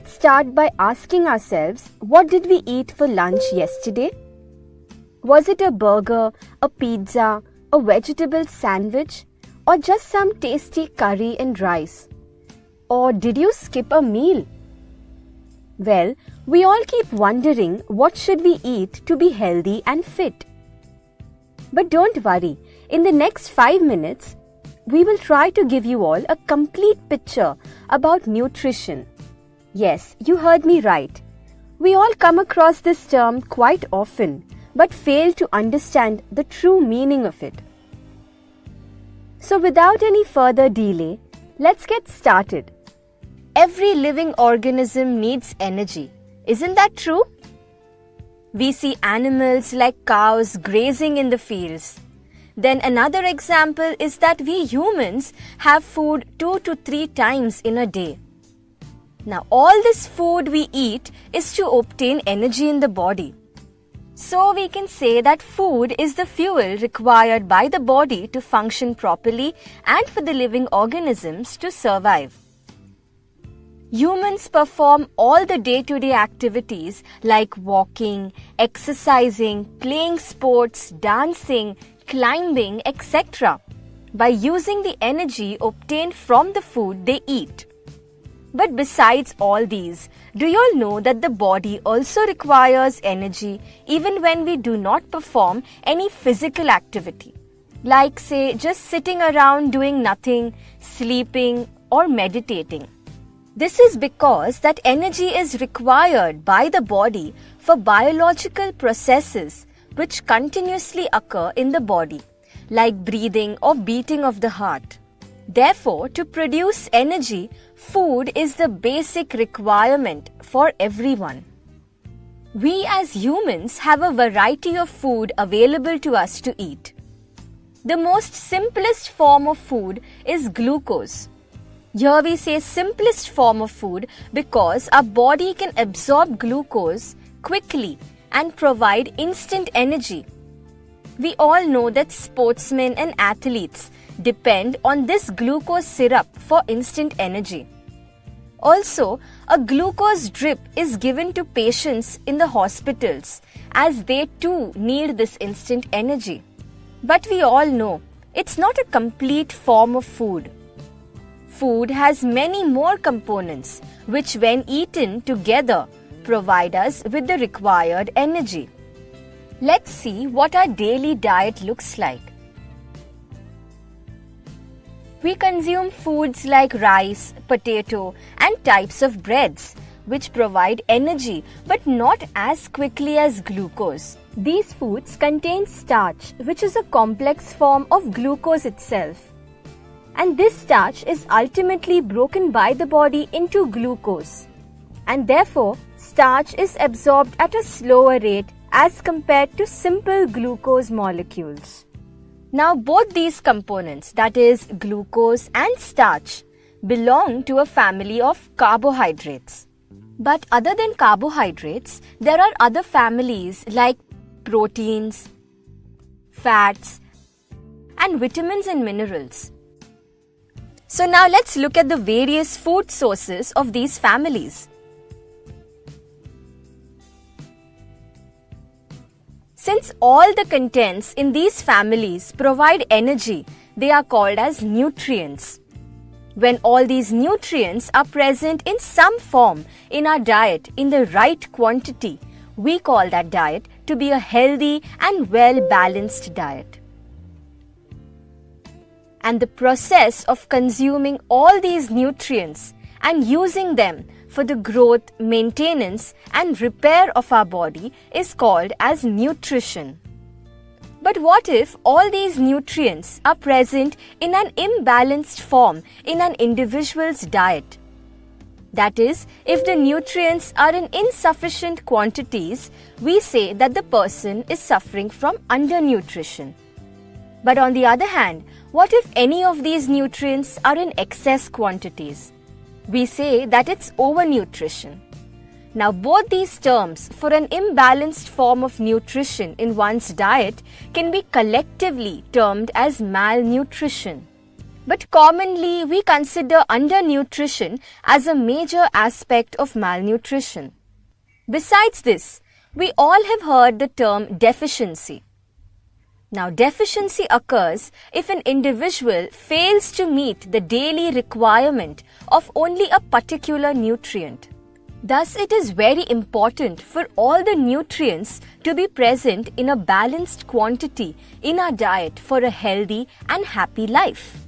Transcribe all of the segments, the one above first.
Let's start by asking ourselves, what did we eat for lunch yesterday? Was it a burger, a pizza, a vegetable sandwich, or just some tasty curry and rice? Or did you skip a meal? Well, we all keep wondering what should we eat to be healthy and fit. But don't worry, in the next 5 minutes, we will try to give you all a complete picture about nutrition. Yes, you heard me right. We all come across this term quite often, but fail to understand the true meaning of it. So without any further delay, let's get started. Every living organism needs energy. Isn't that true? We see animals like cows grazing in the fields. Then another example is that we humans have food 2 to 3 times in a day. Now all this food we eat is to obtain energy in the body. So we can say that food is the fuel required by the body to function properly and for the living organisms to survive. Humans perform all the day-to-day activities like walking, exercising, playing sports, dancing, climbing, etc. by using the energy obtained from the food they eat. But besides all these, do you all know that the body also requires energy even when we do not perform any physical activity? Like say just sitting around doing nothing, sleeping or meditating. This is because that energy is required by the body for biological processes which continuously occur in the body, like breathing or beating of the heart. Therefore, to produce energy, food is the basic requirement for everyone. We as humans have a variety of food available to us to eat. The most simplest form of food is glucose. Here we say simplest form of food because our body can absorb glucose quickly and provide instant energy. We all know that sportsmen and athletes depend on this glucose syrup for instant energy. Also, a glucose drip is given to patients in the hospitals as they too need this instant energy. But we all know it's not a complete form of food. Food has many more components which when eaten together provide us with the required energy. Let's see what our daily diet looks like. We consume foods like rice, potato and types of breads which provide energy but not as quickly as glucose. These foods contain starch, which is a complex form of glucose itself. And this starch is ultimately broken by the body into glucose. And therefore, starch is absorbed at a slower rate as compared to simple glucose molecules. Now both these components, that is glucose and starch, belong to a family of carbohydrates. But other than carbohydrates, there are other families like proteins, fats, and vitamins and minerals. So now let's look at the various food sources of these families. Since all the contents in these families provide energy, they are called as nutrients. When all these nutrients are present in some form in our diet in the right quantity, we call that diet to be a healthy and well-balanced diet. And the process of consuming all these nutrients and using them for the growth, maintenance and repair of our body is called as nutrition. But what if all these nutrients are present in an imbalanced form in an individual's diet? That is, if the nutrients are in insufficient quantities, we say that the person is suffering from undernutrition. But on the other hand, what if any of these nutrients are in excess quantities? We say that it's overnutrition. Now both these terms for an imbalanced form of nutrition in one's diet can be collectively termed as malnutrition. But commonly, we consider undernutrition as a major aspect of malnutrition. Besides this, we all have heard the term deficiency. Now, deficiency occurs if an individual fails to meet the daily requirement of only a particular nutrient. Thus, it is very important for all the nutrients to be present in a balanced quantity in our diet for a healthy and happy life.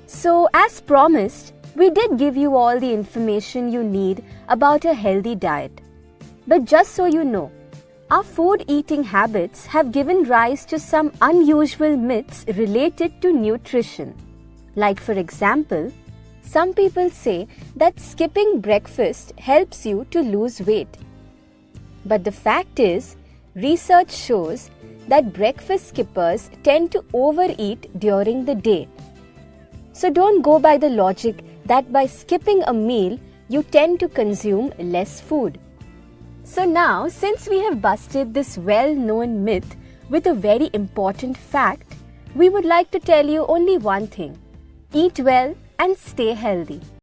So, as promised, we did give you all the information you need about a healthy diet. But just so you know, our food eating habits have given rise to some unusual myths related to nutrition. Like, for example, some people say that skipping breakfast helps you to lose weight. But the fact is, research shows that breakfast skippers tend to overeat during the day. So don't go by the logic that by skipping a meal, you tend to consume less food. So now, since we have busted this well-known myth with a very important fact, we would like to tell you only one thing: eat well and stay healthy.